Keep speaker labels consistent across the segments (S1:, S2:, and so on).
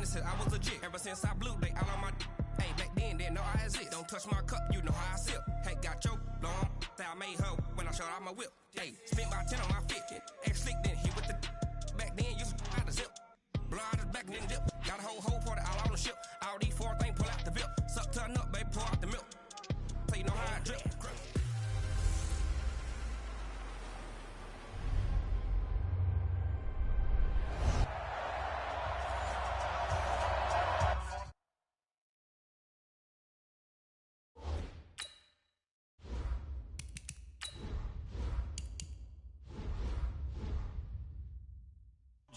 S1: said I was legit. Ever since I blew, they all on my hey, back then, didn't know I exist. Don't touch my cup, you know how I sip. Hey, got choked, long. That I made her when I showed out my whip. Hey, spent about 10 on my fit. Ex-slick, then hit with the back then, used to out the zip. Blow out his back, then dip. Got a whole party all on the ship. All these 4 things, pull out the VIP. Suck, turn up, baby, pour out the milk. So you know how I drip.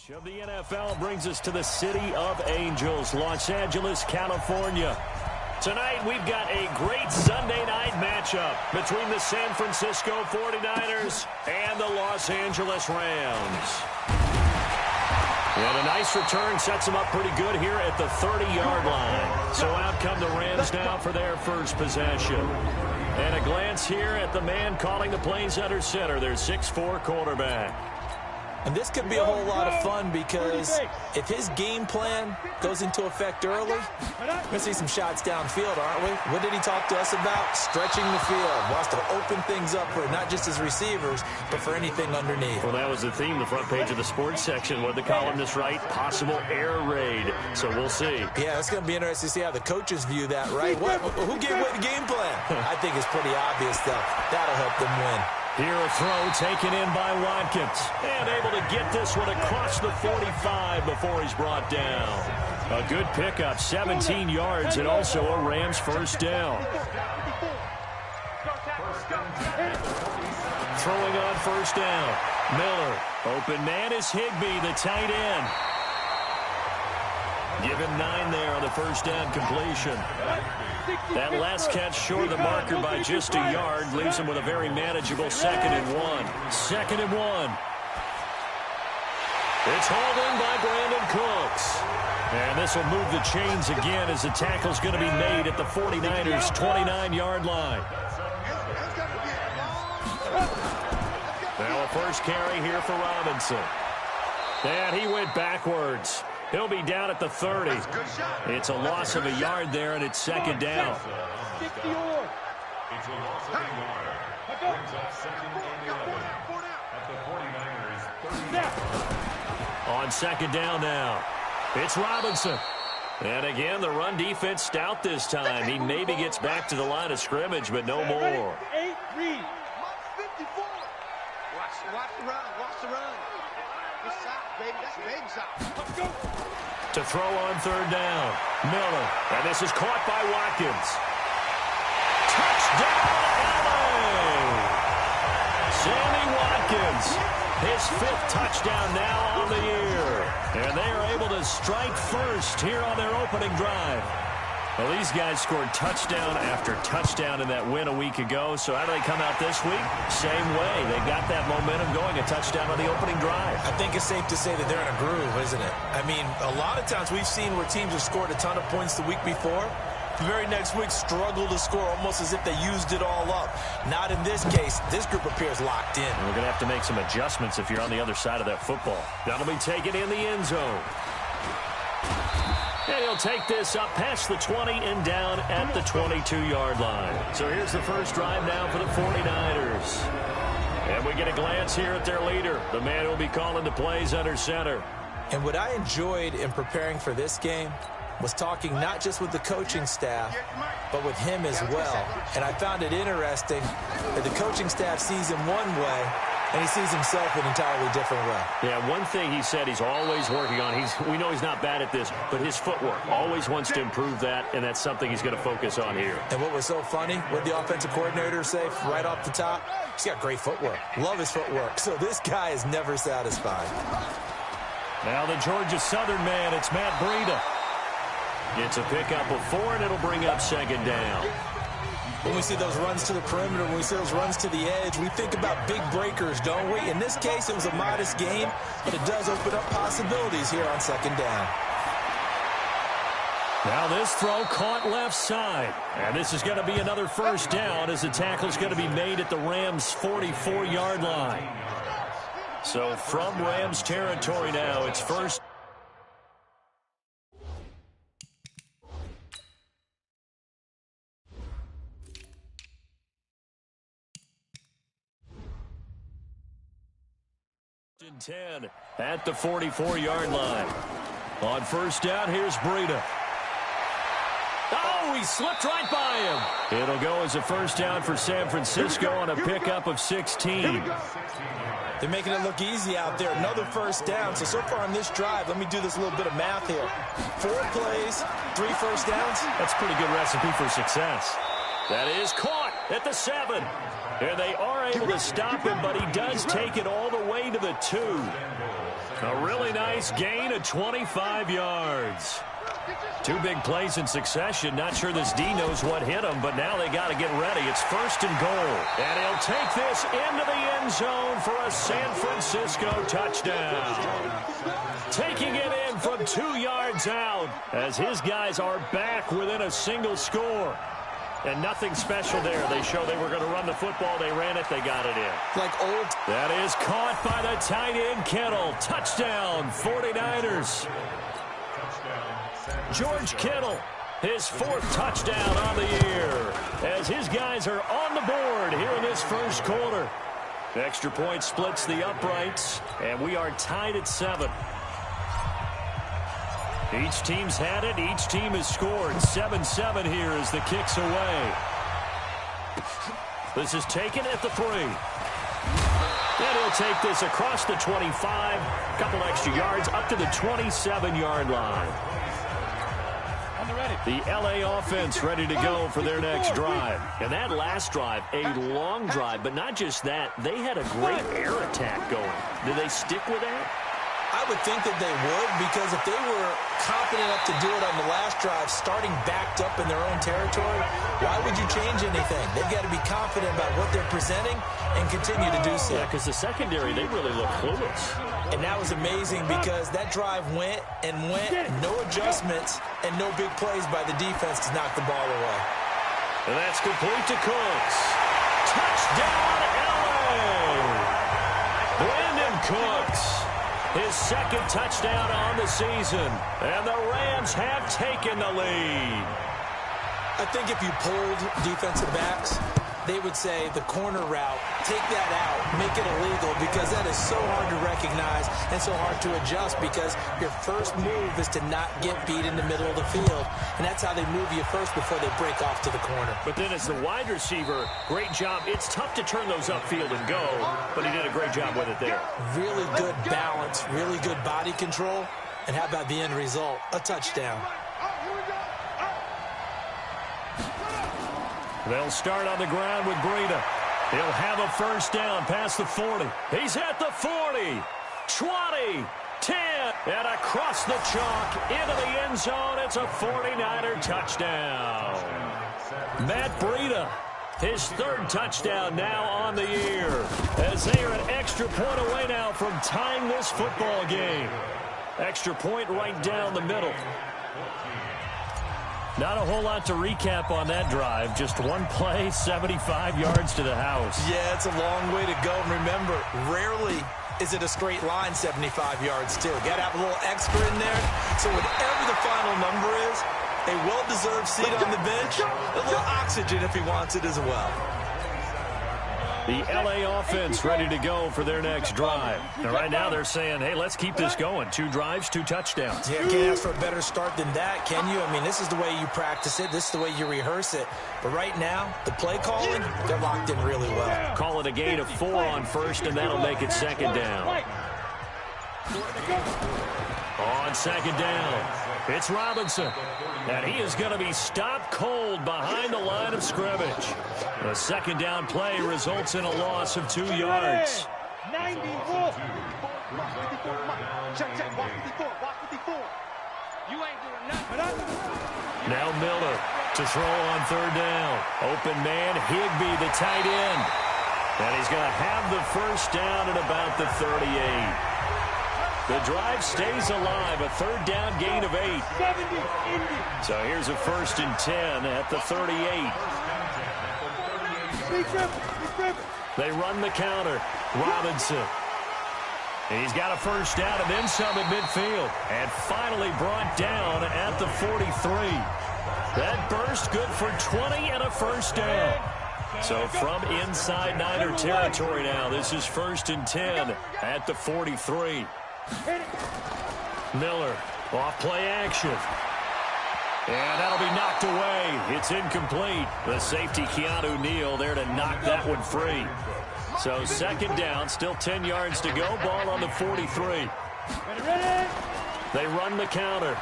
S2: Of the NFL brings us to the City of Angels, Los Angeles, California. Tonight, we've got a great Sunday night matchup between the San Francisco 49ers and the Los Angeles Rams. And a nice return sets them up pretty good here at the 30-yard line. So out come the Rams now for their first possession. And a glance here at the man calling the plays under center, their 6'4" quarterback.
S3: And this could be a whole lot of fun because if his game plan goes into effect early, we're going to see some shots downfield, aren't we? What did he talk to us about? Stretching the field. Wants to open things up for not just his receivers, but for anything underneath.
S2: Well, that was the theme, the front page of the sports section. What the columnist write? Possible air raid. So we'll see.
S3: Yeah, it's going to be interesting to see how the coaches view that, right? Who gave away the game plan? I think it's pretty obvious, though. That'll help them win.
S2: Here a throw taken in by Watkins. And able to get this one across the 45 before he's brought down. A good pickup, 17 yards, and also a Rams first down. Throwing on first down. Miller. Open man is Higbee, the tight end. Give him 9 there on the first down completion. That last catch short of the marker by just a yard leaves him with a very manageable 2nd and 1. 2nd and 1. It's hauled in by Brandon Cooks. And this will move the chains again as the tackle's going to be made at the 49ers' 29-yard line. Now a first carry here for Robinson. And he went backwards. He'll be down at the 30. It's a loss of a yard there, and it's 2nd down.
S4: It's a loss of a yard. Brings up 2nd and 11 at the 49ers' 30.
S2: On 2nd down now, it's Robinson. And again, the run defense stout this time. He maybe gets back to the line of scrimmage, but no more.
S5: 8, read. Watch the run. Watch the run. Good shot, baby. That's a big shot. Let's go.
S2: To throw on 3rd down, Miller. And this is caught by Watkins. Touchdown, LA! Sammy Watkins, his 5th touchdown now on the year. And they are able to strike first here on their opening drive. Well, these guys scored touchdown after touchdown in that win a week ago. So how do they come out this week? Same way. They got that momentum going, a touchdown on the opening drive.
S3: I think it's safe to say that they're in a groove, isn't it? I mean, a lot of times we've seen where teams have scored a ton of points the week before. The very next week struggle to score almost as if they used it all up. Not in this case. This group appears locked in.
S2: We're going to have to make some adjustments if you're on the other side of that football. That'll be taken in the end zone. And he'll take this up past the 20 and down at the 22-yard line. So here's the first drive now for the 49ers. And we get a glance here at their leader, the man who will be calling the plays under center.
S3: And what I enjoyed in preparing for this game was talking not just with the coaching staff, but with him as well. And I found it interesting that the coaching staff sees him one way, and he sees himself an entirely different way.
S2: Yeah, one thing he said he's always working on, we know he's not bad at this, but his footwork, always wants to improve that, and that's something he's going to focus on here.
S3: And what was so funny, what the offensive coordinator say right off the top? He's got great footwork. Love his footwork. So this guy is never satisfied.
S2: Now the Georgia Southern man, it's Matt Breida. It's a pickup of 4, and it'll bring up 2nd down.
S3: When we see those runs to the perimeter, when we see those runs to the edge, we think about big breakers, don't we? In this case, it was a modest gain, but it does open up possibilities here on 2nd down.
S2: Now this throw caught left side. And this is going to be another first down as the tackle's going to be made at the Rams' 44-yard line. So from Rams territory now, it's first. and 10 at the 44-yard line. On first down, here's Breida. Oh, he slipped right by him. It'll go as a first down for San Francisco on a pickup of 16.
S3: They're making it look easy out there. Another first down. So far on this drive, let me do this little bit of math here. 4 plays, 3 first downs.
S2: That's a pretty good recipe for success. That is caught at the 7. And they are able to stop him, but he does take it all the way to the 2. A really nice gain of 25 yards. 2 big plays in succession. Not sure this D knows what hit him, but now they got to get ready. It's first and goal. And he'll take this into the end zone for a San Francisco touchdown. Taking it in from 2 yards out as his guys are back within a single score. And nothing special there. They show they were going to run the football. They ran it. They got it in.
S3: Like old.
S2: That is caught by the tight end, Kittle. Touchdown, 49ers. George Kittle, his 4th touchdown on the year, as his guys are on the board here in this first quarter. Extra point splits the uprights, and we are tied at 7. Each team's had it. Each team has scored. 7-7 here as the kick's away. This is taken at the 3. And he'll take this across the 25. A couple extra yards up to the 27-yard line. The L.A. offense ready to go for their next drive. And that last drive, a long drive, but not just that. They had a great air attack going. Did they stick with that?
S3: I would think that they would, because if they were confident enough to do it on the last drive, starting backed up in their own territory, why would you change anything? They've got to be confident about what they're presenting and continue to do so.
S2: Yeah, because the secondary, they really look clueless.
S3: And that was amazing because that drive went and went, no adjustments, and no big plays by the defense to knock the ball away.
S2: And that's complete to Cooks. Touchdown, L.A. Brandon Cooks. His 2nd touchdown on the season. And the Rams have taken the lead.
S3: I think if you polled defensive backs, they would say the corner route, take that out, make it illegal, because that is so hard to recognize and so hard to adjust, because your first move is to not get beat in the middle of the field. And that's how they move you first before they break off to the corner.
S2: But then as the wide receiver, great job. It's tough to turn those upfield and go, but he did a great job with it there.
S3: Really good balance, really good body control. And how about the end result? A touchdown.
S2: They'll start on the ground with Breida. He'll have a first down past the 40. He's at the 40, 20, 10, and across the chalk into the end zone. It's a 49er touchdown. Matt Breida, his 3rd touchdown now on the year, as they are an extra point away now from tying this football game. Extra point right down the middle. Not a whole lot to recap on that drive. Just 1 play, 75 yards to the house.
S3: Yeah, it's a long way to go. And remember, rarely is it a straight line 75 yards, too. Got to have a little extra in there. So whatever the final number is, a well-deserved seat on the bench, a little oxygen if he wants it as well.
S2: The L.A. offense ready to go for their next drive. And right now they're saying, hey, let's keep this going. 2 drives, 2 touchdowns.
S3: Yeah, can't ask for a better start than that, can you? I mean, this is the way you practice it. This is the way you rehearse it. But right now, the play calling, they're locked in really well.
S2: Call it a gain of 4 on first, and that'll make it 2nd down. On 2nd down, it's Robinson. And he is going to be stopped cold behind the line of scrimmage. The 2nd down play results in a loss of 2 yards.
S5: 94. Check, walk 54. You ain't doing nothing.
S2: Now Miller to throw on 3rd down. Open man, Higbee, the tight end. And he's going to have the first down at about the 38. The drive stays alive, a 3rd down gain of 8. So here's a 1st and 10 at the 38. They run the counter. Robinson. He's got a first down and then some at midfield. And finally brought down at the 43. That burst good for 20 and a first down. So from inside Niner territory now, this is 1st and 10 at the 43. Miller off play action. And that'll be knocked away. It's incomplete. The safety, Keanu Neal, there to knock that one free. So 2nd down, still 10 yards to go. Ball on the 43. They run the counter.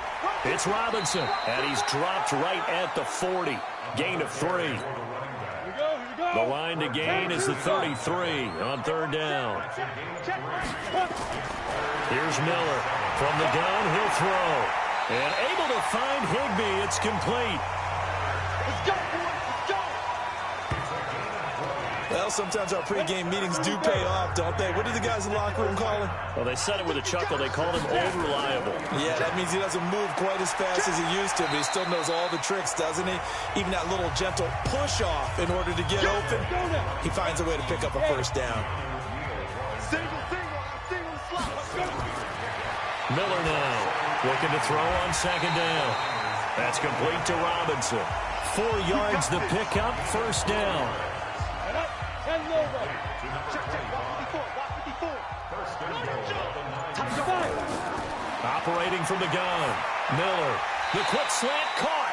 S2: It's Robinson, and he's dropped right at the 40. Gain of 3. The line to gain is the 33 on 3rd down. Here's Miller. From the gun, he'll throw. And able to find Higbee. It's complete.
S5: Let's go, boys. Let's go.
S3: Well, sometimes our pregame meetings do pay off, don't they? What do the guys in the locker room call him?
S2: Well, they said it with a chuckle. They called him old reliable.
S3: Yeah, that means he doesn't move quite as fast as he used to, but he still knows all the tricks, doesn't he? Even that little gentle push-off in order to get open, he finds a way to pick up a 1st down.
S5: Single slot. Let's go.
S2: Miller now looking to throw on 2nd down. That's complete to Robinson. 4 yards the pickup, 1st down. Operating from the gun. Miller, the quick slant caught.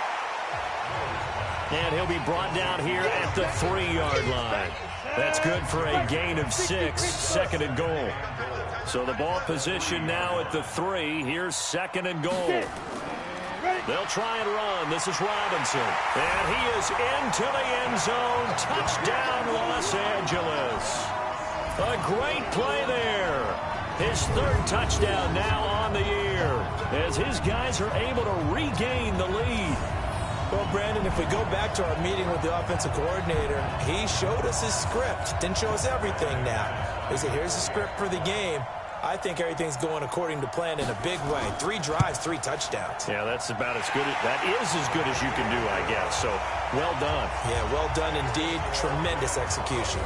S2: And he'll be brought down here at the 3-yard line. That's good for a gain of 6, 2nd and goal. So the ball position now at the 3. Here's 2nd and goal. They'll try and run. This is Robinson. And he is into the end zone. Touchdown, Los Angeles. A great play there. His 3rd touchdown now on the year as his guys are able to regain the lead.
S3: Well, Brandon, if we go back to our meeting with the offensive coordinator, he showed us his script. Didn't show us everything now. He said, here's the script for the game. I think everything's going according to plan in a big way. 3 drives, 3 touchdowns.
S2: Yeah, that's about as good. That is as good as you can do, I guess. So, well done.
S3: Yeah, well done indeed. Tremendous execution.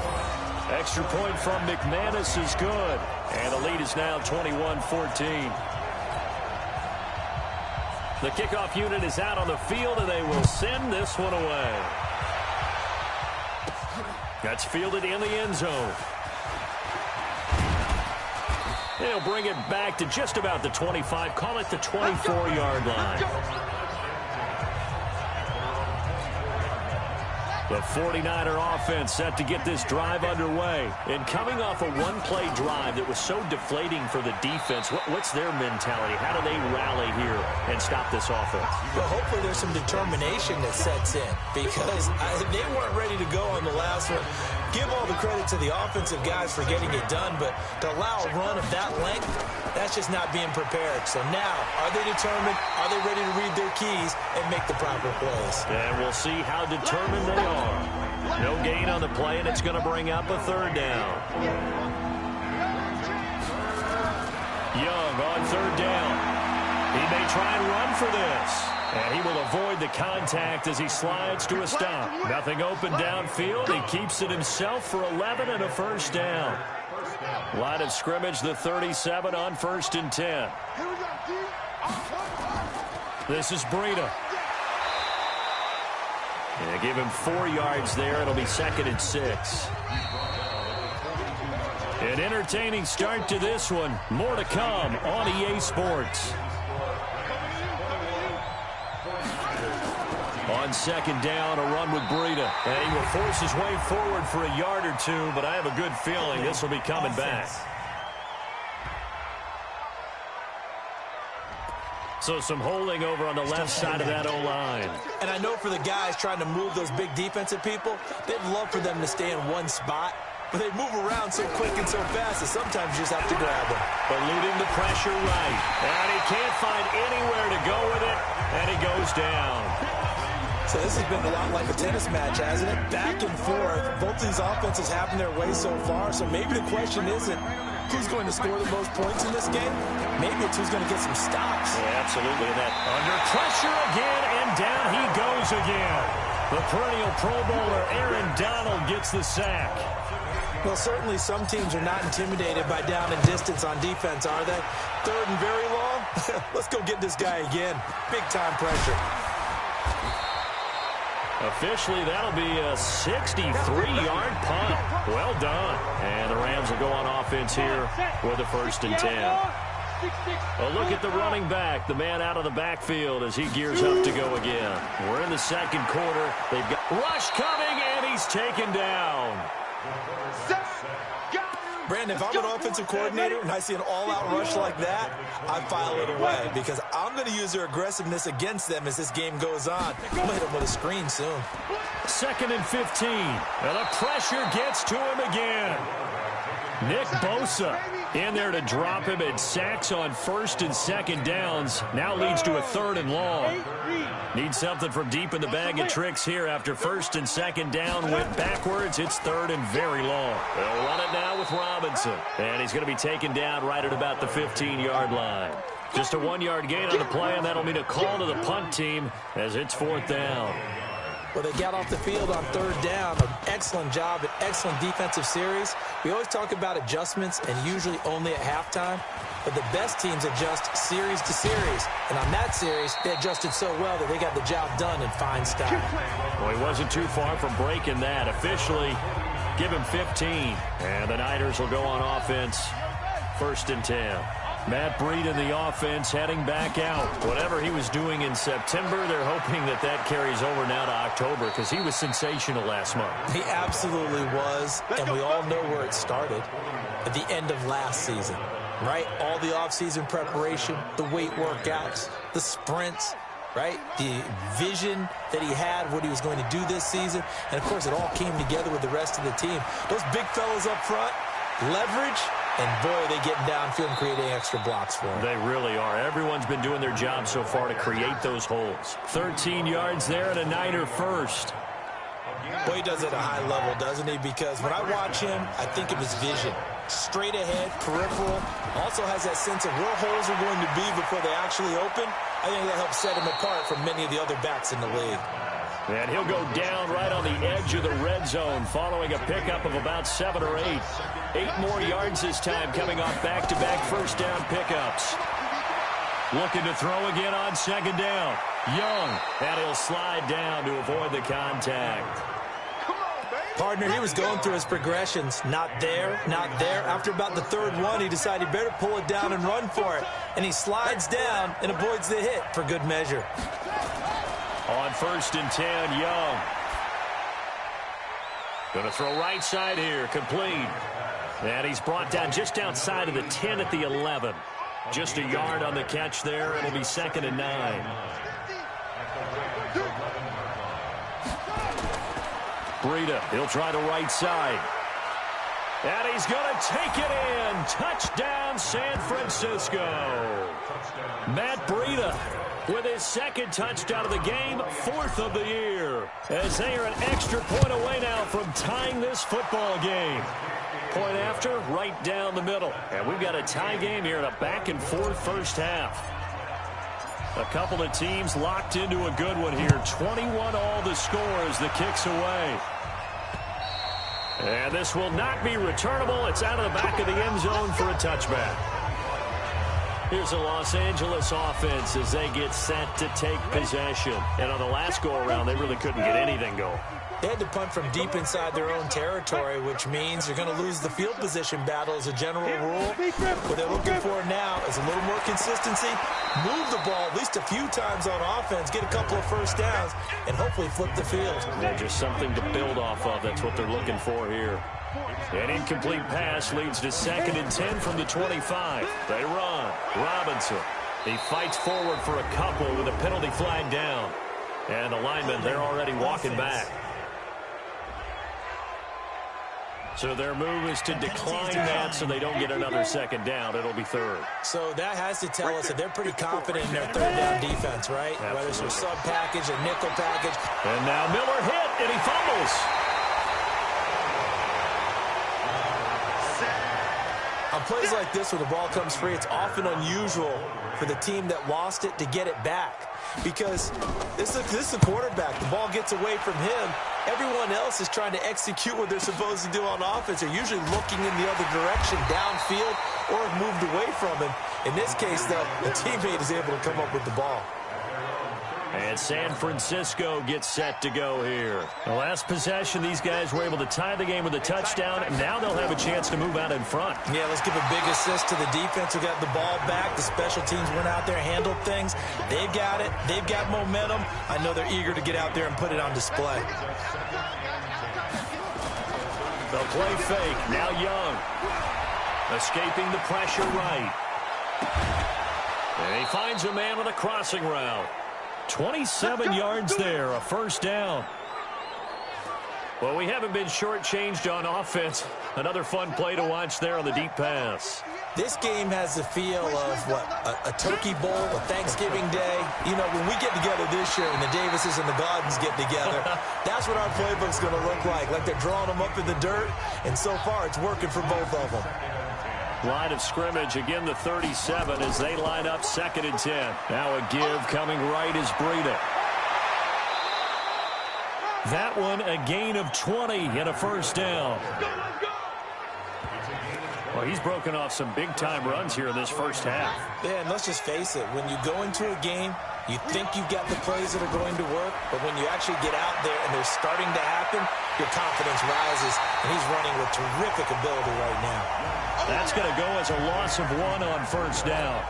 S2: Extra point from McManus is good. And the lead is now 21-14. The kickoff unit is out on the field, and they will send this one away. That's fielded in the end zone. They'll bring it back to just about the 25. Call it the 24-yard line. The 49er offense set to get this drive underway. And coming off a one-play drive that was so deflating for the defense, what's their mentality? How do they rally here and stop this offense?
S3: Well, hopefully there's some determination that sets in because they weren't ready to go on the last one. Give all the credit to the offensive guys for getting it done, but to allow a run of that length, that's just not being prepared. So now, are they determined? Are they ready to read their keys and make the proper plays?
S2: And we'll see how determined they are. No gain on the play, and it's going to bring up a 3rd down. Young on 3rd down. He may try and run for this. And he will avoid the contact as he slides to a stop. Nothing open downfield. He keeps it himself for 11 and a 1st down. Line of scrimmage, the 37 on 1st and 10. This is Breida. And give him 4 yards there. It'll be 2nd and 6. An entertaining start to this one. More to come on EA Sports. On 2nd down, a run with Breida. And he will force his way forward for a yard or 2, but I have a good feeling this will be coming back. So some holding over on the left side of that O-line.
S3: And I know for the guys trying to move those big defensive people, they'd love for them to stay in one spot. But they move around so quick and so fast that sometimes you just have to grab them.
S2: Eluding the pressure right. And he can't find anywhere to go with it. And he goes down.
S3: So this has been a lot like a tennis match, hasn't it? Back and forth. Both these offenses having their way so far. So maybe the question isn't who's going to score the most points in this game. Maybe it's who's going to get some stops.
S2: Yeah, absolutely. And that under pressure again, and down he goes again. The perennial Pro Bowler Aaron Donald gets the sack.
S3: Well, certainly some teams are not intimidated by down and distance on defense, are they? 3rd and very long? Let's go get this guy again. Big time pressure.
S2: Officially, that'll be a 63-yard punt. Well done. And the Rams will go on offense here with a 1st and 10. A look at the running back, the man out of the backfield as he gears up to go again. We're in the 2nd quarter. They've got rush coming, and he's taken down.
S3: Brandon, if I'm an offensive coordinator and I see an all-out rush like that, I file it away because I'm going to use their aggressiveness against them as this game goes on. I'm going to hit them with a screen soon.
S2: 2nd and 15. And the pressure gets to him again. Nick Bosa in there to drop him, and sacks on 1st and 2nd downs. Now leads to a 3rd and long. Need something from deep in the bag of tricks here after 1st and 2nd down. Went backwards. It's 3rd and very long. They'll run it now with Robinson. And he's going to be taken down right at about the 15-yard line. Just a 1-yard gain on the play, and that'll mean a call to the punt team as it's 4th down.
S3: Well, they got off the field on 3rd down. An excellent job, an excellent defensive series. We always talk about adjustments and usually only at halftime. But the best teams adjust series to series. And on that series, they adjusted so well that they got the job done in fine style.
S2: Well, he wasn't too far from breaking that. Officially, give him 15. And the Niners will go on offense, 1st and 10. Matt Breed in the offense heading back out. Whatever he was doing in September, they're hoping that that carries over now to October because he was sensational last month.
S3: He absolutely was, and we all know where it started at the end of last season, right? All the offseason preparation, the weight workouts, the sprints, right? The vision that he had, what he was going to do this season, and, of course, it all came together with the rest of the team. Those big fellas up front, leverage. And, boy, are they getting downfield and creating extra blocks for him.
S2: They really are. Everyone's been doing their job so far to create those holes. 13 yards there and a Niner 1st.
S3: Boy, he does it at a high level, doesn't he? Because when I watch him, I think of his vision. Straight ahead, peripheral. Also has that sense of where holes are going to be before they actually open. I think that helps set him apart from many of the other backs in the league.
S2: And he'll go down right on the edge of the red zone following a pickup of about 7 or 8. 8 more yards this time coming off back-to-back 1st down pickups. Looking to throw again on 2nd down. Young, and he'll slide down to avoid the contact.
S3: Partner, he was going through his progressions. Not there, not there. After about the 3rd one, he decided he better pull it down and run for it. And he slides down and avoids the hit for good measure.
S2: On 1st and 10, Young. Going to throw right side here, complete. And he's brought down just outside of the 10 at the 11. Just a yard on the catch there. It'll be 2nd and 9. Breida, he'll try the right side. And he's going to take it in. Touchdown, San Francisco. Matt Breida with his 2nd touchdown of the game, 4th of the year. As they are an extra point away now from tying this football game. Point after, right down the middle. And we've got a tie game here in a back-and-forth 1st half. A couple of teams locked into a good one here. 21 all the score as the kick's away. And this will not be returnable. It's out of the back of the end zone for a touchback. Here's the Los Angeles offense as they get set to take possession. And on the last go-around, they really couldn't get anything going.
S3: They had to punt from deep inside their own territory, which means you're going to lose the field position battle as a general rule. What they're looking for now is a little more consistency, move the ball at least a few times on offense, get a couple of 1st downs, and hopefully flip the field.
S2: Yeah, just something to build off of. That's what they're looking for here. An incomplete pass leads to 2nd and 10 from the 25. They run. Robinson. He fights forward for a couple with a penalty flag down. And the linemen, they're already walking back. So their move is to decline that so they don't get another 2nd down. It'll be 3rd.
S3: So that has to tell us that they're pretty confident in their 3rd down defense, right?
S2: Absolutely.
S3: Whether it's a sub package, a nickel package.
S2: And now Miller hit, and he fumbles.
S3: On plays like this where the ball comes free, it's often unusual for the team that lost it to get it back. Because this is the quarterback. The ball gets away from him. Everyone else is trying to execute what they're supposed to do on offense. They're usually looking in the other direction, downfield, or have moved away from him. In this case, though, the teammate is able to come up with the ball.
S2: And San Francisco gets set to go here. The last possession, these guys were able to tie the game with a touchdown. Now they'll have a chance to move out in front.
S3: Yeah, let's give a big assist to the defense who got the ball back. The special teams went out there, handled things. They've got it. They've got momentum. I know they're eager to get out there and put it on display.
S2: The play fake. Now Young. Escaping the pressure right. And he finds a man with a crossing route. 27 yards there, a first down. Well, we haven't been shortchanged on offense. Another fun play to watch there on the deep pass.
S3: This game has the feel of, a turkey bowl, a Thanksgiving day. You know, when we get together this year and the Davises and the Gardens get together, that's what our playbook's going to look like they're drawing them up in the dirt, and so far it's working for both of them.
S2: Line of scrimmage, again the 37 as they line up 2nd and 10. Now a give coming right is Breida. That one a gain of 20 and a first down. Well, he's broken off some big-time runs here in this first half.
S3: Yeah, and let's just face it. When you go into a game, you think you've got the plays that are going to work, but when you actually get out there and they're starting to happen, your confidence rises, and he's running with terrific ability right now.
S2: That's going to go as a loss of 1 on first down.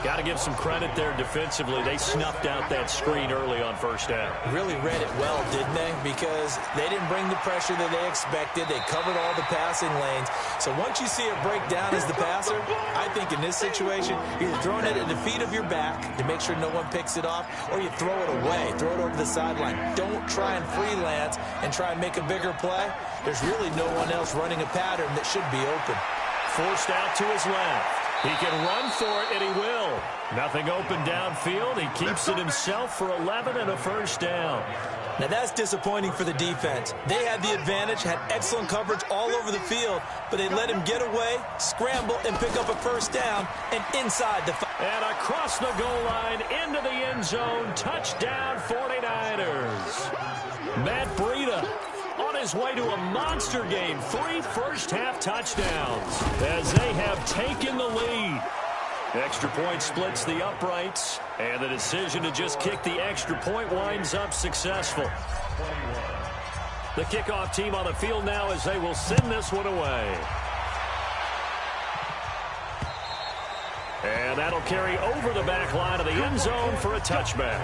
S2: Got to give some credit there defensively. They snuffed out that screen early on first down.
S3: Really read it well, didn't they? Because they didn't bring the pressure that they expected. They covered all the passing lanes. So once you see it break down as the passer, I think in this situation, you're throwing it at the feet of your back to make sure no one picks it off, or you throw it away, throw it over the sideline. Don't try and freelance and try and make a bigger play. There's really no one else running a pattern that should be open.
S2: Forced out to his left. He can run for it, and he will. Nothing open downfield. He keeps it himself for 11 and a first down.
S3: Now that's disappointing for the defense. They had the advantage, had excellent coverage all over the field, but they let him get away, scramble, and pick up a first down, and inside the...
S2: And across the goal line, into the end zone, touchdown 49ers. Matt Breida on his way to a monster game. 3 first-half touchdowns as they have taken the lead. Extra point splits the uprights, and the decision to just kick the extra point winds up successful. The kickoff team on the field now as they will send this one away. And that'll carry over the back line of the end zone for a touchback.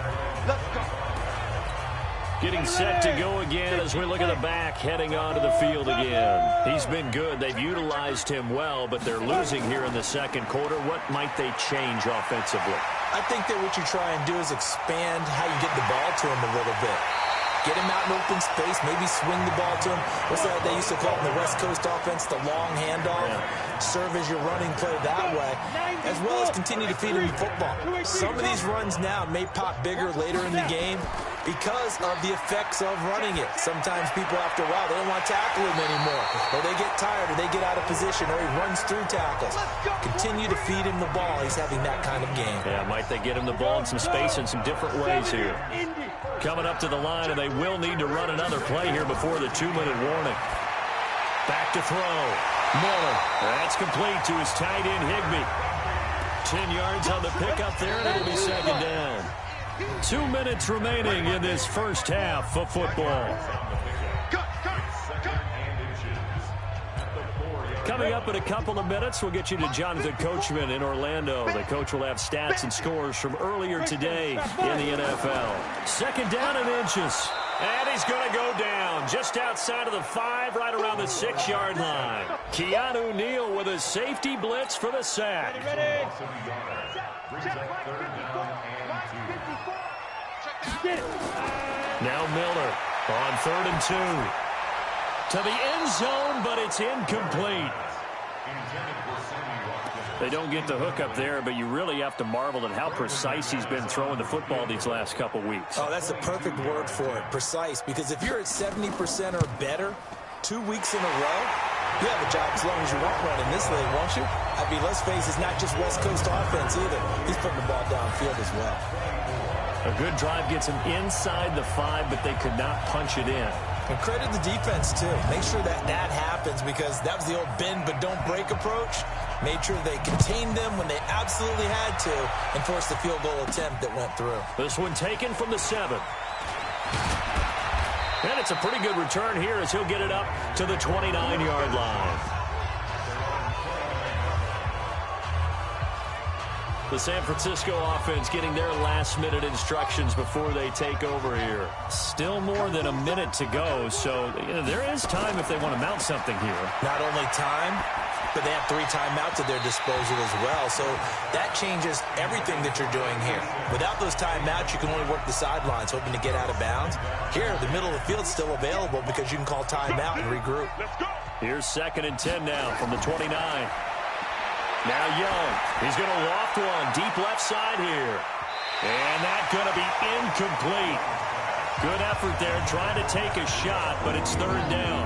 S2: Getting set to go again as we look at the back heading onto the field again. He's been good. They've utilized him well, but they're losing here in the second quarter. What might they change offensively?
S3: I think that what you try and do is expand how you get the ball to him a little bit. Get him out in open space, maybe swing the ball to him. What's that they used to call it in the West Coast offense, the long handoff? Yeah. Serve as your running play that way, as well as continue to feed him the football. Some of these runs now may pop bigger later in the game because of the effects of running it. Sometimes people, after a while, they don't want to tackle him anymore. Or they get tired, or they get out of position, or he runs through tackles. Continue to feed him the ball. He's having that kind of game.
S2: Yeah, might they get him the ball in some space in some different ways here. Coming up to the line, and they will need to run another play here before the 2-minute warning. Back to throw. Miller. That's complete to his tight end, Higbee. 10 yards on the pickup there, and it'll be second down. 2 minutes remaining in this first half of football. Coming up in a couple of minutes, we'll get you to Jonathan Coachman in Orlando. The coach will have stats and scores from earlier today in the NFL. Second down and inches. And he's going to go down just outside of the 5, right around the 6-yard line. Keanu Neal with a safety blitz for the sack. Now Miller on 3rd and 2. To the end zone, but it's incomplete. They don't get the hook up there, but you really have to marvel at how precise he's been throwing the football these last couple weeks.
S3: Oh, that's the perfect word for it, precise. Because if you're at 70% or better 2 weeks in a row, you have a job as long as you want running this league, won't you? I mean, let's face it, it's not just West Coast offense either. He's putting the ball downfield as well.
S2: A good drive gets him inside the 5, but they could not punch it in.
S3: And credit the defense, too. Make sure that that happens, because that was the old bend but don't break approach. Made sure they contained them when they absolutely had to and forced the field goal attempt that went through.
S2: This one taken from the 7. And it's a pretty good return here as he'll get it up to the 29-yard line. The San Francisco offense getting their last-minute instructions before they take over here. Still more than a minute to go, so there is time if they want to mount something here.
S3: Not only time, but they have 3 timeouts at their disposal as well, so that changes everything that you're doing here. Without those timeouts, you can only work the sidelines, hoping to get out of bounds. Here, the middle of the field's still available because you can call timeout and regroup.
S2: Here's 2nd and 10 now from the 29. Now Young, he's going to loft one deep left side here. And that's going to be incomplete. Good effort there trying to take a shot, but it's 3rd down.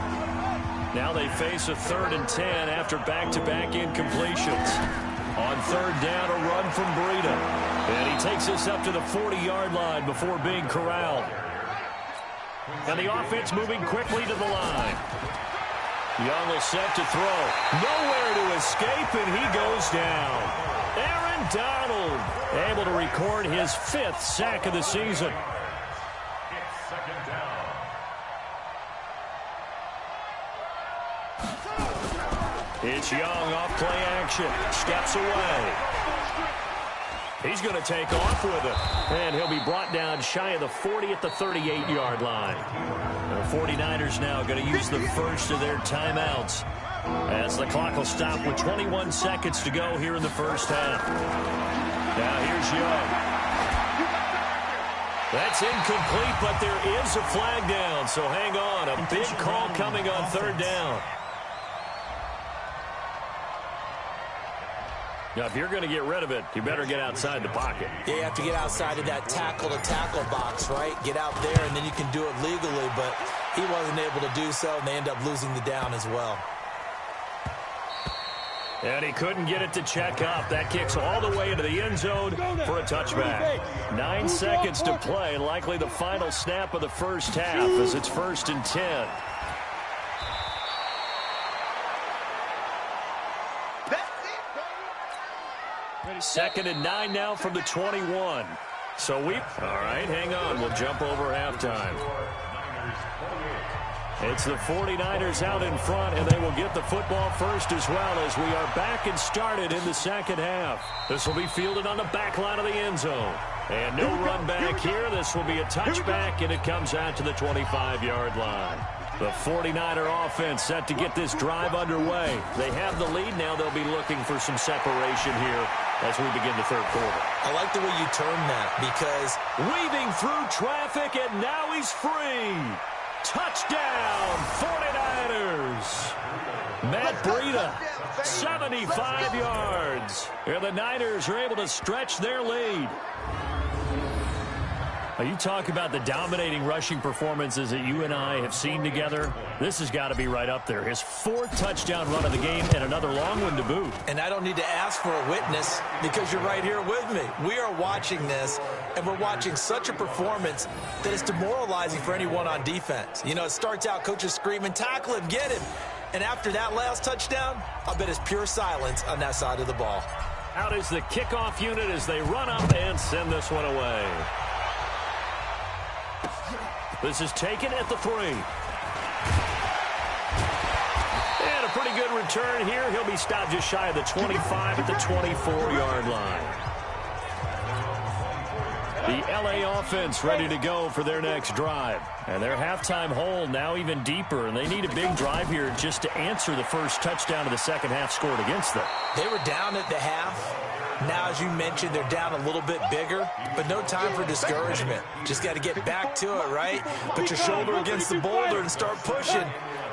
S2: Now they face a 3rd and 10 after back-to-back incompletions. On 3rd down, a run from Breida. And he takes us up to the 40-yard line before being corralled. And the offense moving quickly to the line. Young will set to throw. Nowhere to escape, and he goes down. Aaron Donald able to record his 5th sack of the season.
S4: It's 2nd down.
S2: It's Young off play action. Steps away. He's going to take off with it. And he'll be brought down shy of the 40 at the 38-yard line. The 49ers now going to use the first of their timeouts as the clock will stop with 21 seconds to go here in the first half. Now here's Young. That's incomplete, but there is a flag down, so hang on. A big call coming on 3rd down. Now, if you're going to get rid of it, you better get outside the pocket.
S3: Yeah, you have to get outside of that tackle-to-tackle box, right? Get out there, and then you can do it legally, but he wasn't able to do so, and they end up losing the down as well.
S2: And he couldn't get it to check up. That kicks all the way into the end zone for a touchback. 9 seconds to play, likely the final snap of the first half as it's 1st and 10. Second and 9 now from the 21. So all right, hang on. We'll jump over halftime. It's the 49ers out in front, and they will get the football first as well as we are back and started in the second half. This will be fielded on the back line of the end zone. And no run back here. This will be a touchback, and it comes out to the 25-yard line. The 49er offense set to get this drive underway. They have the lead. Now they'll be looking for some separation here as we begin the 3rd quarter.
S3: I like the way you term that because
S2: weaving through traffic, and now he's free. Touchdown, 49ers. Matt Breida, 75 yards. And the Niners are able to stretch their lead. Now, you talk about the dominating rushing performances that you and I have seen together. This has got to be right up there. His 4th touchdown run of the game and another long one to boot.
S3: And I don't need to ask for a witness because you're right here with me. We are watching this, and we're watching such a performance that it's demoralizing for anyone on defense. You know, it starts out coaches screaming, tackle him, get him. And after that last touchdown, I bet it's pure silence on that side of the ball.
S2: Out is the kickoff unit as they run up and send this one away. This is taken at the 3. And a pretty good return here. He'll be stopped just shy of the 25 at the 24-yard line. The LA offense ready to go for their next drive. And their halftime hole now even deeper. And they need a big drive here just to answer the first touchdown of the second half scored against them.
S3: They were down at the half. Now, as you mentioned, they're down a little bit bigger, but no time for discouragement. Just got to get back to it, right? Put your shoulder against the boulder and start pushing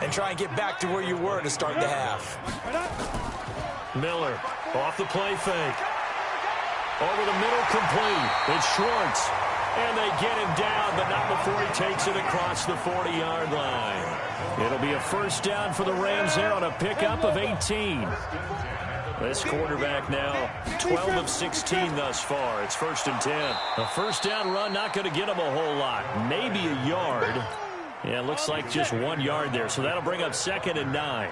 S3: and try and get back to where you were to start the half.
S2: Miller off the play fake. Over the middle, complete. It's Schwartz. And they get him down, but not before he takes it across the 40-yard line. It'll be a first down for the Rams there on a pickup of 18. This quarterback now 12 of 16 thus far. It's 1st and 10. A first down run not going to get him a whole lot. Maybe a yard. Yeah, it looks like just 1 yard there. So that'll bring up 2nd and 9.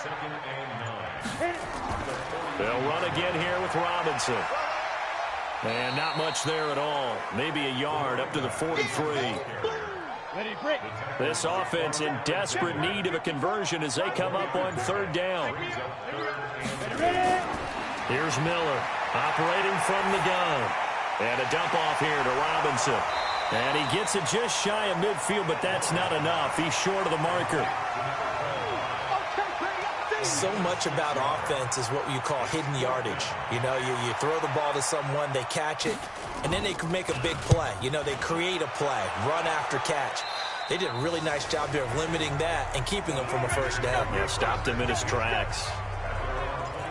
S4: second and 9.
S2: They'll run again here with Robinson. And not much there at all. Maybe a yard up to the 43. This offense in desperate need of a conversion as they come up on third down. Here's Miller operating from the gun. And a dump off here to Robinson. And he gets it just shy of midfield, but that's not enough. He's short of the marker.
S3: So much about offense is what you call hidden yardage. You know, you throw the ball to someone, they catch it, and then they can make a big play. You know, they create a play, run after catch. They did a really nice job there of limiting that and keeping him from a first down.
S2: Yeah, stopped him in his tracks.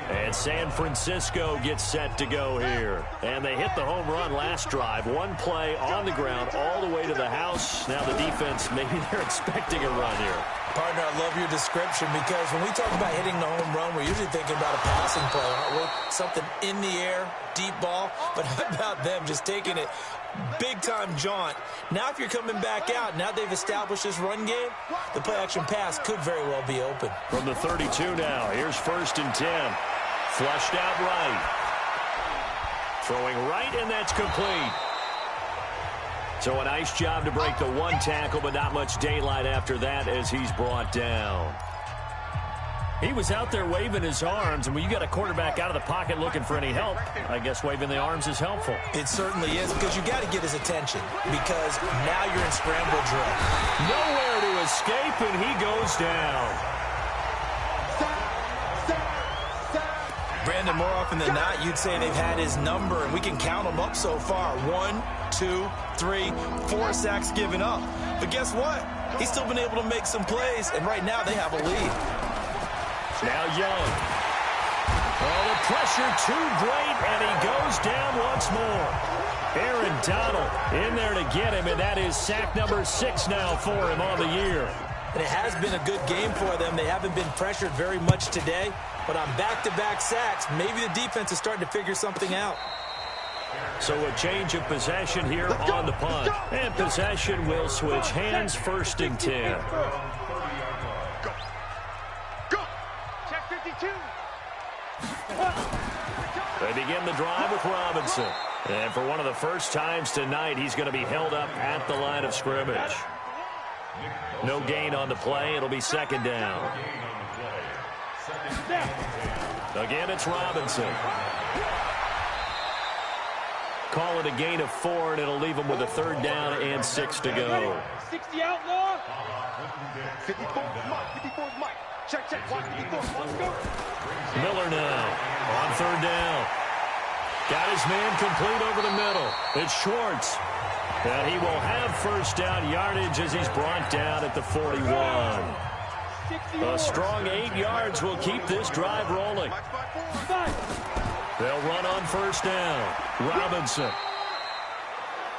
S2: And San Francisco gets set to go here. And they hit the home run last drive. One play on the ground all the way to the house. Now the defense, maybe they're expecting a run here.
S3: Partner, I love your description because when we talk about hitting the home run, we're usually thinking about a passing play, aren't we? Something in the air, deep ball. But how about them just taking it big-time jaunt? Now if you're coming back out, now they've established this run game, the play-action pass could very well be open.
S2: From the 32 now, here's 1st and 10. Flushed out right. Throwing right, and that's complete. So a nice job to break the one tackle, but not much daylight after that as he's brought down. He was out there waving his arms, and when you got a quarterback out of the pocket looking for any help, I guess waving the arms is helpful.
S3: It certainly is, because you got to get his attention, because now you're in scramble drill.
S2: Nowhere to escape, and he goes down.
S3: Brandon, more often than not, you'd say they've had his number, and we can count them up so far. 1, 2, 3, 4 sacks given up. But guess what? He's still been able to make some plays, and right now they have a lead.
S2: Now Young. Oh, the pressure too great, and he goes down once more. Aaron Donald in there to get him, and that is sack number 6 now for him on the year.
S3: And it has been a good game for them. They haven't been pressured very much today, but on back-to-back sacks, maybe the defense is starting to figure something out.
S2: So a change of possession here on the punt. And possession will switch hands, 1st and 10.
S5: Go. Check 52.
S2: They begin the drive with Robinson. And for one of the first times tonight, he's going to be held up at the line of scrimmage. No gain on the play. It'll be 2nd down. Again, it's Robinson. Call it a gain of 4, and it'll leave him with a 3rd down and 6 to go.
S5: 60 outlaw. 54 Mike. 54 Mike. Check. 54. Let's go.
S2: Miller now on 3rd down. Got his man complete over the middle. It's Schwartz. And he will have 1st down yardage as he's brought down at the 41. A strong 8 yards will keep this drive rolling. They'll run on 1st down. Robinson.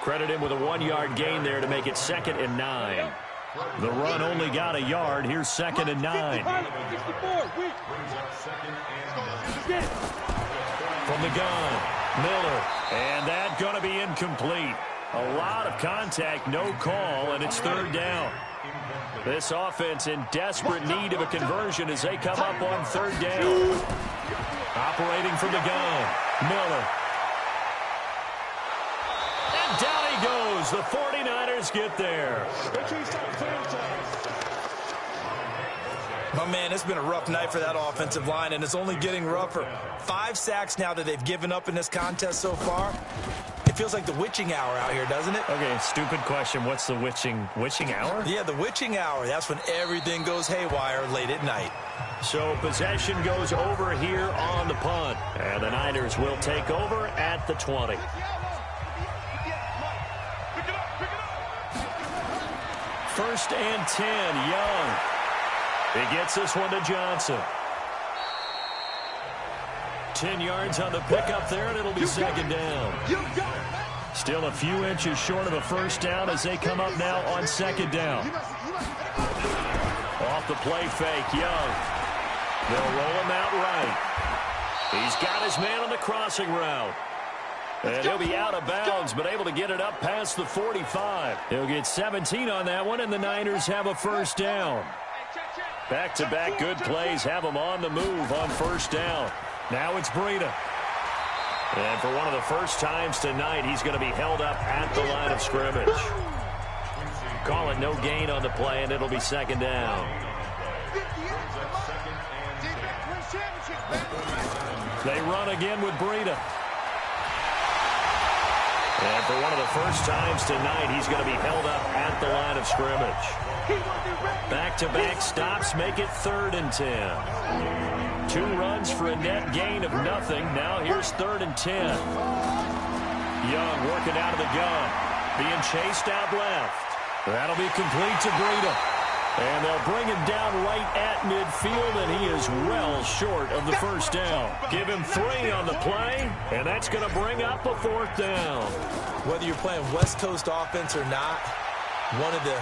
S2: Credit him with a 1-yard gain there to make it 2nd and 9. The run only got a yard. Here's 2nd and 9. From the gun, Miller. And that's going to be incomplete. A lot of contact, no call, and it's 3rd down. This offense in desperate need of a conversion as they come up on 3rd down. Operating from the gun, Miller. And down he goes. The 49ers get there.
S3: My man, it's been a rough night for that offensive line, and it's only getting rougher. 5 sacks now that they've given up in this contest so far. It feels like the witching hour out here, doesn't it?
S2: Okay, stupid question. What's the witching hour?
S3: Yeah, the witching hour. That's when everything goes haywire late at night.
S2: So possession goes over here on the punt. And the Niners will take over at the 20. First and 10, Young. He gets this one to Johnson. 10 yards on the pickup there, and it'll be 2nd down. Still a few inches short of a 1st down as they come up now on 2nd down. Off the play fake, Young. They'll roll him out right. He's got his man on the crossing route. And he'll be out of bounds, but able to get it up past the 45. He'll get 17 on that one, and the Niners have a 1st down. Back-to-back good plays have him on the move on first down. Now it's Breida. And for one of the first times tonight, he's going to be held up at the line of scrimmage. Call it no gain on the play, and it'll be second down. They run again with Breida. And for one of the first times tonight, he's going to be held up at the line of scrimmage. Back-to-back stops make it 3rd and 10. 2 runs for a net gain of nothing. Now here's 3rd and 10. Young working out of the gun. Being chased out left. That'll be complete to Breida. And they'll bring him down right at midfield, and he is well short of the first down. Give him 3 on the play, and that's going to bring up a 4th down.
S3: Whether you're playing West Coast offense or not, one of the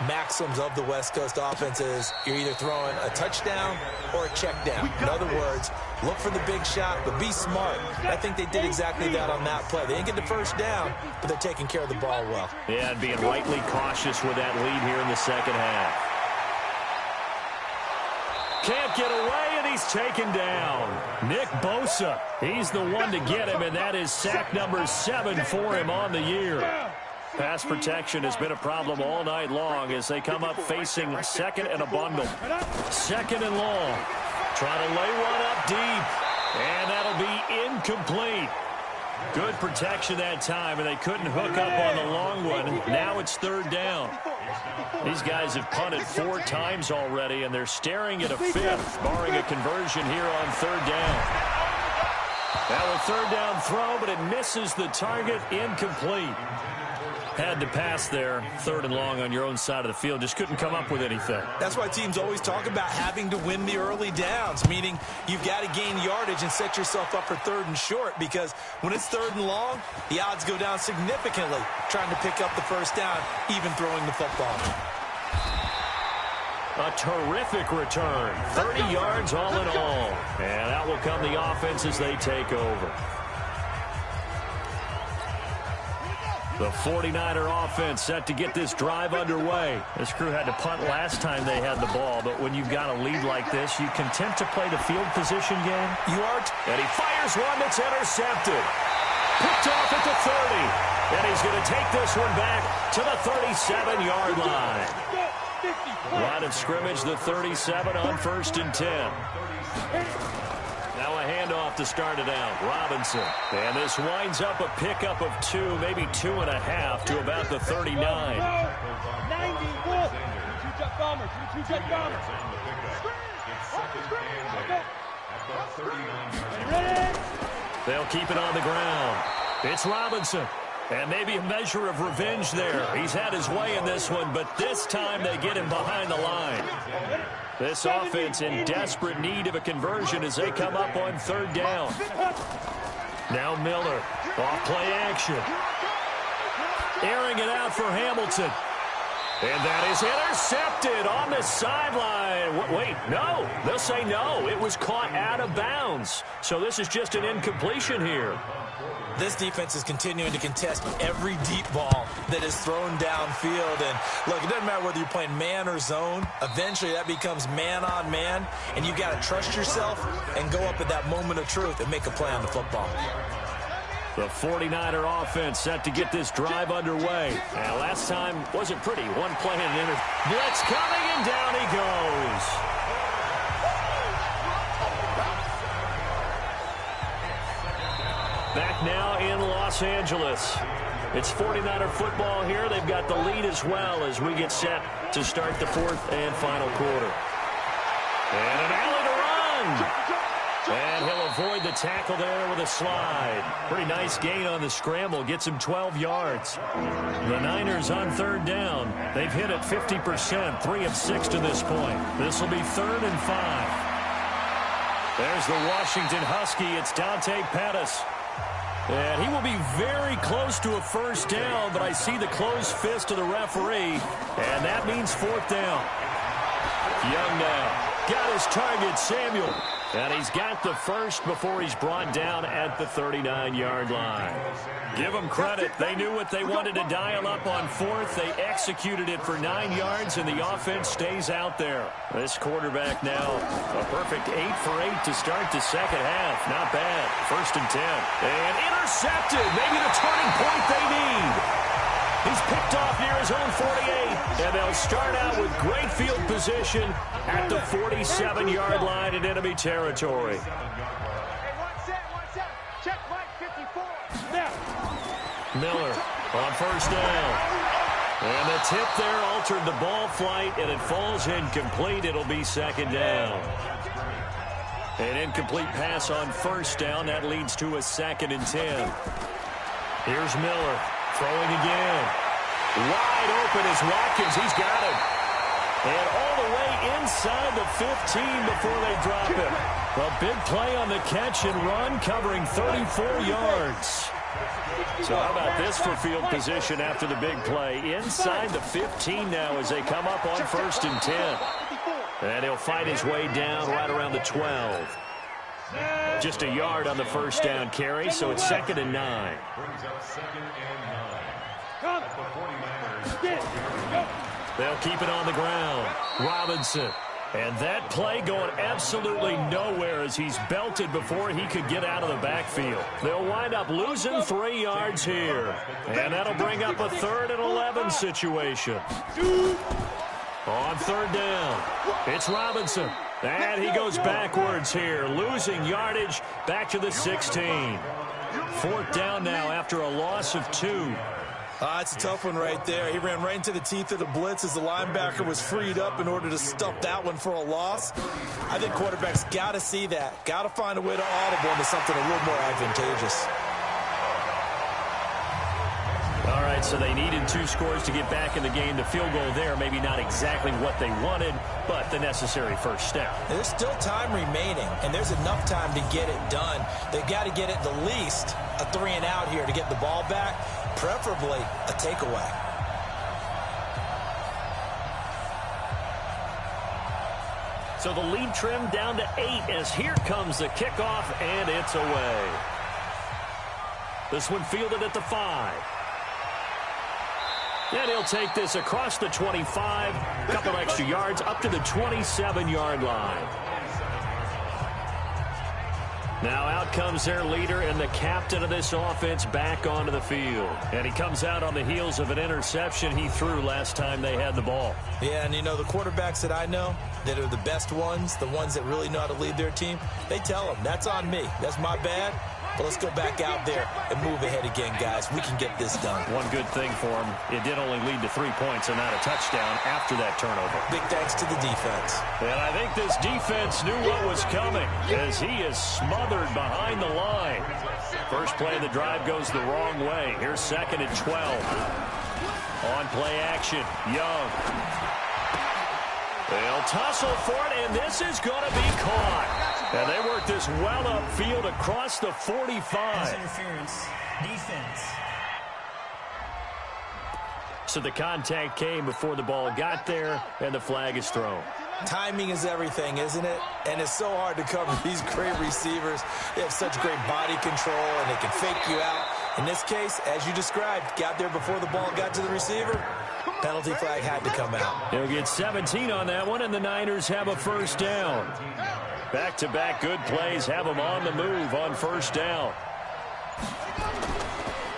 S3: maxims of the West Coast offense is you're either throwing a touchdown or a check down. In other words, look for the big shot, but be smart. I think they did exactly that on that play. They didn't get the first down, but they're taking care of the ball well.
S2: Yeah, and being rightly cautious with that lead here in the second half. Can't get away, and he's taken down. Nick Bosa, he's the one to get him, and that is sack number 7 for him on the year. Pass protection has been a problem all night long as they come up facing 2nd and a bundle. 2nd and long. Trying to lay one up deep, and that'll be incomplete. Good protection that time, and they couldn't hook up on the long one. Now it's 3rd down. These guys have punted 4 times already, and they're staring at a 5th, barring a conversion here on 3rd down. Now a 3rd down throw, but it misses the target, incomplete. Had to pass there, 3rd and long on your own side of the field. Just couldn't come up with anything.
S3: That's why teams always talk about having to win the early downs, meaning you've got to gain yardage and set yourself up for 3rd and short, because when it's 3rd and long, the odds go down significantly trying to pick up the first down, even throwing the football.
S2: A terrific return. 30 yards all in all. And out will come the offense as they take over. The 49er offense set to get this drive underway. This crew had to punt last time they had the ball, but when you've got a lead like this, you content to play the field position game?
S3: You aren't.
S2: And he fires one that's intercepted. Picked off at the 30. And he's going to take this one back to the 37-yard line. Line of scrimmage, the 37 on 1st and 10. Now a handoff to start it out. Robinson. And this winds up a pickup of 2, maybe 2.5 to about the 39.
S5: 94. Two-jet bomber.
S2: They'll keep it on the ground. It's Robinson. And maybe a measure of revenge there. He's had his way in this one, but this time they get him behind the line. This offense in desperate need of a conversion as they come up on 3rd down. Now Miller, off play action. Airing it out for Hamilton. And that is intercepted on the sideline. Wait, no. They'll say no. It was caught out of bounds. So this is just an incompletion here.
S3: This defense is continuing to contest every deep ball that is thrown downfield. And, look, it doesn't matter whether you're playing man or zone. Eventually, that becomes man-on-man, and you've got to trust yourself and go up at that moment of truth and make a play on the football.
S2: The 49er offense set to get this drive underway. And last time wasn't pretty. One play and blitz coming, and down he goes. Back now in Los Angeles. It's 49er football here. They've got the lead as well as we get set to start the 4th and final quarter. And an alley to run. And he'll avoid the tackle there with a slide. Pretty nice gain on the scramble. Gets him 12 yards. The Niners on 3rd down. They've hit it 50%, 3 of 6 to this point. This will be 3rd and 5. There's the Washington Husky. It's Dante Pettis. And he will be very close to a first down, but I see the closed fist of the referee, and that means 4th down. Young now got his target, Samuel. And he's got the first before he's brought down at the 39-yard line. Give them credit. They knew what they wanted to dial up on fourth. They executed it for 9 yards, and the offense stays out there. This quarterback now, a perfect 8 for 8 to start the second half. Not bad. 1st and 10. And intercepted. Maybe the turning point they need. He's picked off near his own 48, and they'll start out with great field position at the 47-yard line in enemy territory. Miller on 1st down. And the tip there altered the ball flight, and it falls incomplete. It'll be 2nd down. An incomplete pass on 1st down. That leads to a 2nd and 10. Here's Miller. Throwing again. Wide open is Watkins. He's got it. And all the way inside the 15 before they drop him. A big play on the catch and run, covering 34 yards. So how about this for field position after the big play? Inside the 15 now as they come up on 1st and 10. And he'll fight his way down right around the 12. Just a yard on the 1st down carry, so it's 2nd and 9.
S4: Brings up 2nd and 9. At the 49ers.
S2: They'll keep it on the ground. Robinson. And that play going absolutely nowhere as he's belted before he could get out of the backfield. They'll wind up losing 3 yards here. And that'll bring up a 3rd and 11 situation. On 3rd down, it's Robinson. And he goes backwards here, losing yardage back to the 16. 4th down now after a loss of 2.
S3: It's a tough one right there. He ran right into the teeth of the blitz as the linebacker was freed up in order to stuff that one for a loss. I think quarterbacks got to see that. Got to find a way to audible into something a little more advantageous.
S2: All right, so they needed 2 scores to get back in the game. The field goal there, maybe not exactly what they wanted, but the necessary first step.
S3: There's still time remaining, and there's enough time to get it done. They've got to get at the least a 3 and out here to get the ball back, preferably a takeaway.
S2: So the lead trimmed down to 8 as here comes the kickoff, and it's away. This one fielded at the 5. And he'll take this across the 25, a couple extra yards up to the 27-yard line. Now out comes their leader and the captain of this offense back onto the field. And he comes out on the heels of an interception he threw last time they had the ball.
S3: Yeah, and you know, the quarterbacks that I know that are the best ones, the ones that really know how to lead their team, they tell them, that's on me. That's my bad. But let's go back out there and move ahead again, guys. We can get this done.
S2: One good thing for him, it did only lead to 3 points and not a touchdown after that turnover.
S3: Big thanks to the defense.
S2: And I think this defense knew what was coming as he is smothered behind the line. First play of the drive goes the wrong way. Here's 2nd and 12. On play action, Young. They'll tussle for it, and this is going to be caught. And they work this well upfield across the 45.
S6: Pass interference, defense.
S2: So the contact came before the ball got there, and the flag is thrown.
S3: Timing is everything, isn't it? And it's so hard to cover these great receivers. They have such great body control, and they can fake you out. In this case, as you described, got there before the ball got to the receiver. Penalty flag had to come out.
S2: They'll get 17 on that one, and the Niners have a first down. Back-to-back good plays have them on the move on first down.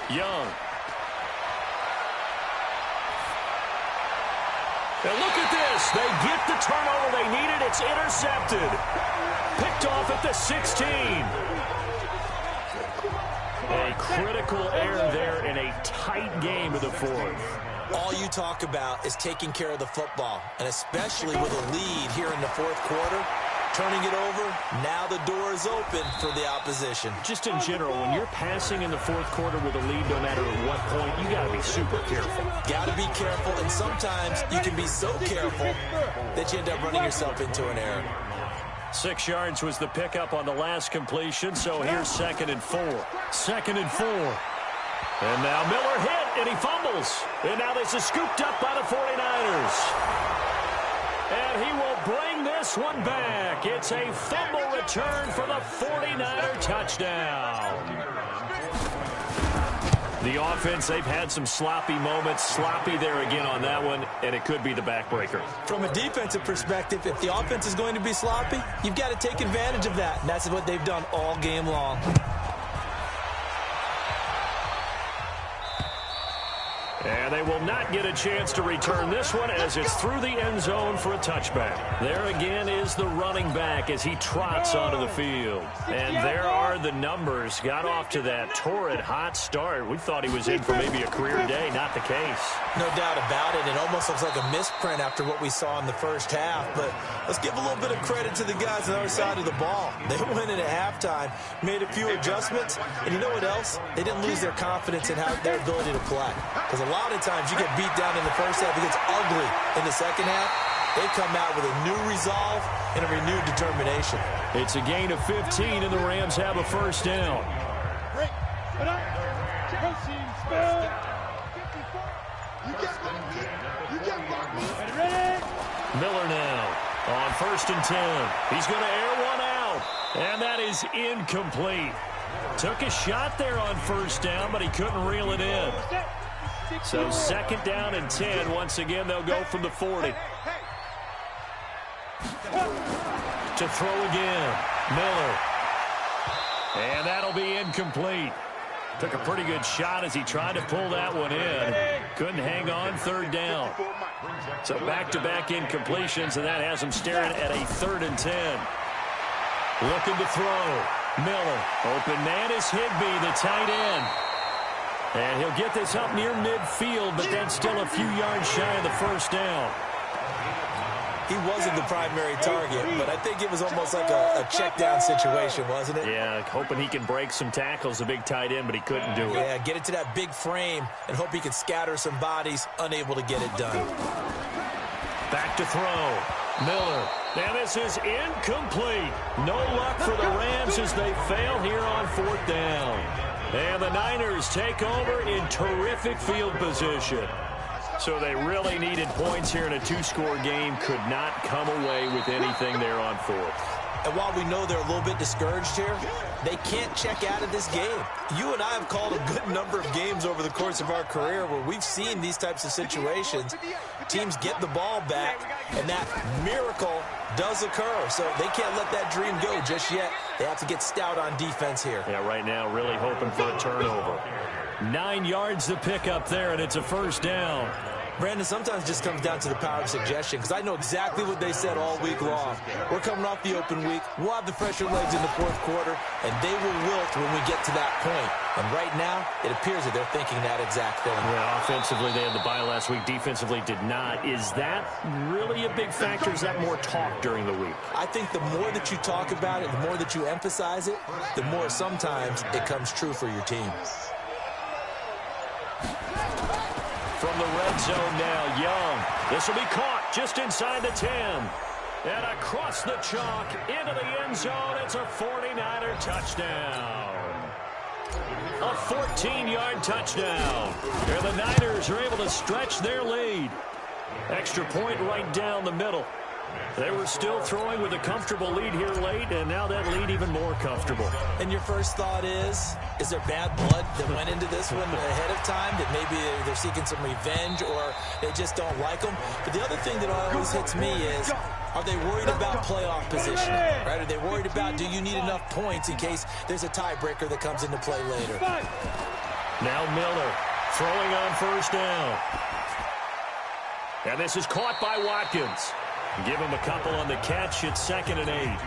S2: Young. And look at this. They get the turnover they needed. It's intercepted. Picked off at the 16. A critical error there in a tight game of the 4th.
S3: All you talk about is taking care of the football, and especially with a lead here in the 4th quarter. Turning it over, now the door is open for the opposition.
S2: Just in general, when you're passing in the 4th quarter with a lead, no matter at what point, you got to be super careful.
S3: Got to be careful, and sometimes you can be so careful that you end up running yourself into an error.
S2: 6 yards was the pickup on the last completion, so here's 2nd and 4. 2nd and 4. And now Miller hit, and he fumbles. And now this is scooped up by the 49ers. And he will bring this one back. It's a fumble return for the 49er touchdown. The offense, they've had some sloppy moments. Sloppy there again on that one, and it could be the backbreaker.
S3: From a defensive perspective, if the offense is going to be sloppy, you've got to take advantage of that, and that's what they've done all game long.
S2: And they will not get a chance to return this one as it's through the end zone for a touchback. There again is the running back as he trots onto the field. And there are the numbers. Got off to that torrid hot start. We thought he was in for maybe a career day. Not the case.
S3: No doubt about it. It almost looks like a misprint after what we saw in the first half. But let's give a little bit of credit to the guys on the other side of the ball. They went in at halftime, made a few adjustments. And you know what else? They didn't lose their confidence in their ability to play. Because a lot of times you get beat down in the first half, it gets ugly in the second half. They come out with a new resolve and a renewed determination.
S2: It's a gain of 15, and the Rams have a first down. Miller now on 1st and 10. He's going to air one out, and that is incomplete. Took a shot there on first down, but he couldn't reel it in. So 2nd down and 10. Once again, they'll go from the 40. To throw again. Miller. And that'll be incomplete. Took a pretty good shot as he tried to pull that one in. Couldn't hang on 3rd down. So back-to-back incompletions, and that has him staring at a 3rd and 10. Looking to throw. Miller. Open man is Higbee, the tight end. And he'll get this up near midfield, but then still a few yards shy of the first down.
S3: He wasn't the primary target, but I think it was almost like a check-down situation, wasn't it?
S2: Yeah, hoping he can break some tackles, the big tight end, but he couldn't do it.
S3: Yeah, get it to that big frame and hope he can scatter some bodies, unable to get it done.
S2: Back to throw. Miller. And this is incomplete. No luck for the Rams as they fail here on 4th down. And the Niners take over in terrific field position. So they really needed points here in a 2-score game. Could not come away with anything there on 4th.
S3: And while we know they're a little bit discouraged here, they can't check out of this game. You and I have called a good number of games over the course of our career where we've seen these types of situations. Teams get the ball back, and that miracle does occur. So they can't let that dream go just yet. They have to get stout on defense here.
S2: Yeah, right now really hoping for a turnover. 9 yards to pick up there, and it's a first down.
S3: Brandon, sometimes it just comes down to the power of suggestion, because I know exactly what they said all week long. We're coming off the open week. We'll have the fresher legs in the 4th quarter, and they will wilt when we get to that point. And right now, it appears that they're thinking that exact thing.
S2: Yeah, offensively, they had the bye last week. Defensively, did not. Is that really a big factor? Is that more talk during the week?
S3: I think the more that you talk about it, the more that you emphasize it, the more sometimes it comes true for your team.
S2: From the red zone now, Young. This will be caught just inside the 10. And across the chalk into the end zone. It's a 49er touchdown. A 14-yard touchdown. And the Niners are able to stretch their lead. Extra point right down the middle. They were still throwing with a comfortable lead here late, and now that lead even more comfortable.
S3: And your first thought is there bad blood that went into this one ahead of time, that maybe they're seeking some revenge or they just don't like them? But the other thing that always hits me is, are they worried about playoff positioning? Right? Are they worried about, do you need enough points in case there's a tiebreaker that comes into play later?
S2: Now Miller throwing on first down. And this is caught by Watkins. Give him a couple on the catch. It's 2nd and 8.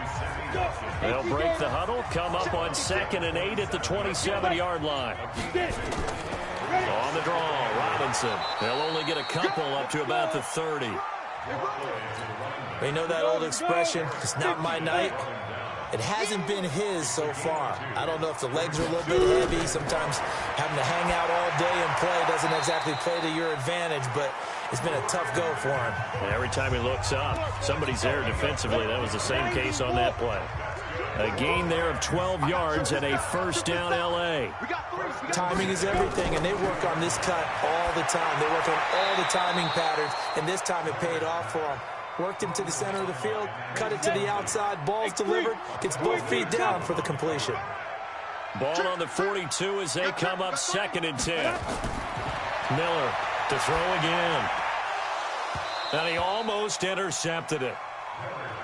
S2: They'll break the huddle, come up on 2nd and 8 at the 27-yard line. On the draw, Robinson. They'll only get a couple up to about the 30.
S3: We know that old expression, it's not my night. It hasn't been his so far. I don't know if the legs are a little bit heavy. Sometimes having to hang out all day and play doesn't exactly play to your advantage, but it's been a tough go for him.
S2: And every time he looks up, somebody's there defensively. That was the same case on that play. A gain there of 12 yards and a first down L.A.
S3: Timing is everything, and they work on this cut all the time. They work on all the timing patterns, and this time it paid off for them. Worked him to the center of the field, cut it to the outside, ball's delivered, gets both feet down for the completion.
S2: Ball on the 42 as they come up 2nd and 10. Miller to throw again. And he almost intercepted it.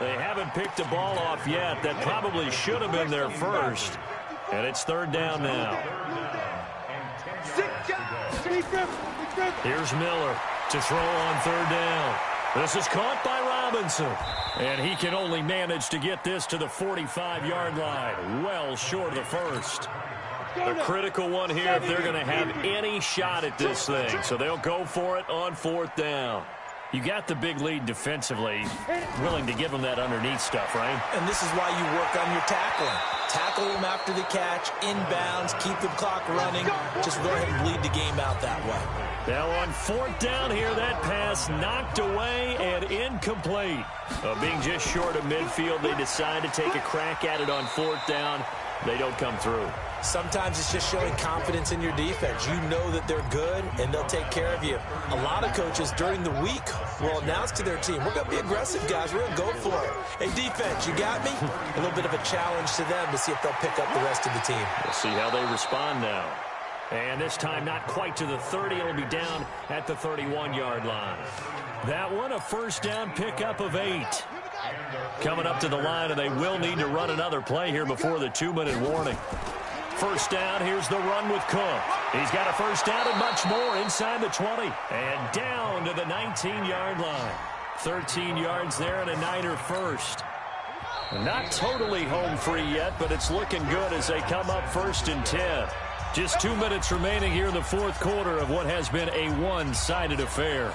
S2: They haven't picked the ball off yet. That probably should have been their first. And it's 3rd down now. Here's Miller to throw on 3rd down. This is caught by Robinson. And he can only manage to get this to the 45-yard line. Well short of the first. A critical one here if they're going to have any shot at this thing. So they'll go for it on 4th down. You got the big lead defensively, willing to give them that underneath stuff, right?
S3: And this is why you work on your tackling. Tackle them after the catch, inbounds, keep the clock running. Just go ahead and bleed the game out that way.
S2: Now on 4th down here, that pass knocked away and incomplete. Being just short of midfield, they decide to take a crack at it on 4th down. They don't come through.
S3: Sometimes it's just showing confidence in your defense. You know that they're good, and they'll take care of you. A lot of coaches during the week will announce to their team, we're going to be aggressive, guys. We're going to go for it. Hey, defense, you got me? A little bit of a challenge to them to see if they'll pick up the rest of the team.
S2: We'll see how they respond now. And this time not quite to the 30. It'll be down at the 31-yard line. That one, a 1st down pickup of 8. Coming up to the line, and they will need to run another play here before the 2-minute warning. 1st down, here's the run with Cook. He's got a 1st down and much more inside the 20. And down to the 19-yard line. 13 yards there and a Niner first. Not totally home free yet, but it's looking good as they come up 1st and 10. Just 2 minutes remaining here in the 4th quarter of what has been a one-sided affair.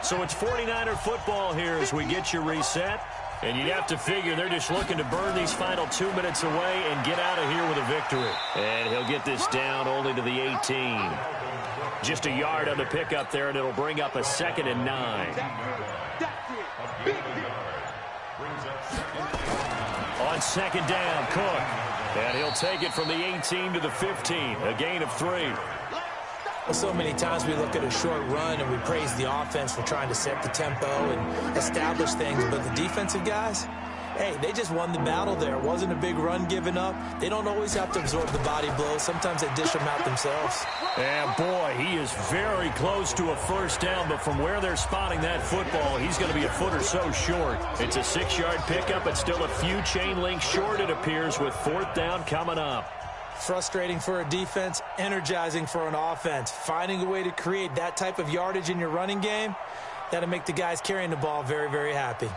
S2: So it's 49er football here as we get you reset. And you'd have to figure they're just looking to burn these final 2 minutes away and get out of here with a victory. And he'll get this down only to the 18. Just a yard on the pickup there, and it'll bring up a 2nd and 9. On 2nd down, Cook. And he'll take it from the 18 to the 15, a gain of 3.
S3: So many times we look at a short run and we praise the offense for trying to set the tempo and establish things, but the defensive guys, hey, they just won the battle there. It wasn't a big run given up. They don't always have to absorb the body blows. Sometimes they dish them out themselves.
S2: And boy, he is very close to a 1st down, but from where they're spotting that football, he's going to be a foot or so short. It's a 6-yard pickup, but still a few chain links short, it appears, with 4th down coming up.
S3: Frustrating for a defense, energizing for an offense. Finding a way to create that type of yardage in your running game, that'll make the guys carrying the ball very, very happy.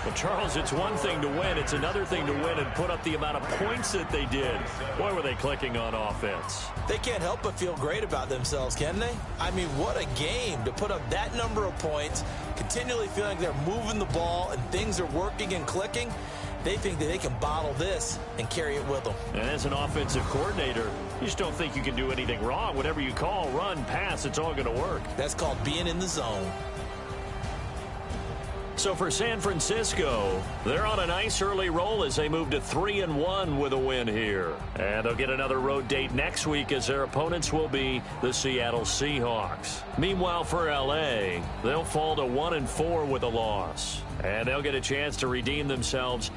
S2: Well, Charles, it's one thing to win. It's another thing to win and put up the amount of points that they did. Boy, were they clicking on offense.
S3: They can't help but feel great about themselves, can they? I mean, what a game to put up that number of points, continually feeling they're moving the ball and things are working and clicking. They think that they can bottle this and carry it with them.
S2: And as an offensive coordinator, you just don't think you can do anything wrong. Whatever you call, run, pass, it's all going to work.
S3: That's called being in the zone.
S2: So for San Francisco, they're on a nice early roll as they move to 3-1 with a win here. And they'll get another road date next week as their opponents will be the Seattle Seahawks. Meanwhile, for L.A., they'll fall to 1-4 with a loss. And they'll get a chance to redeem themselves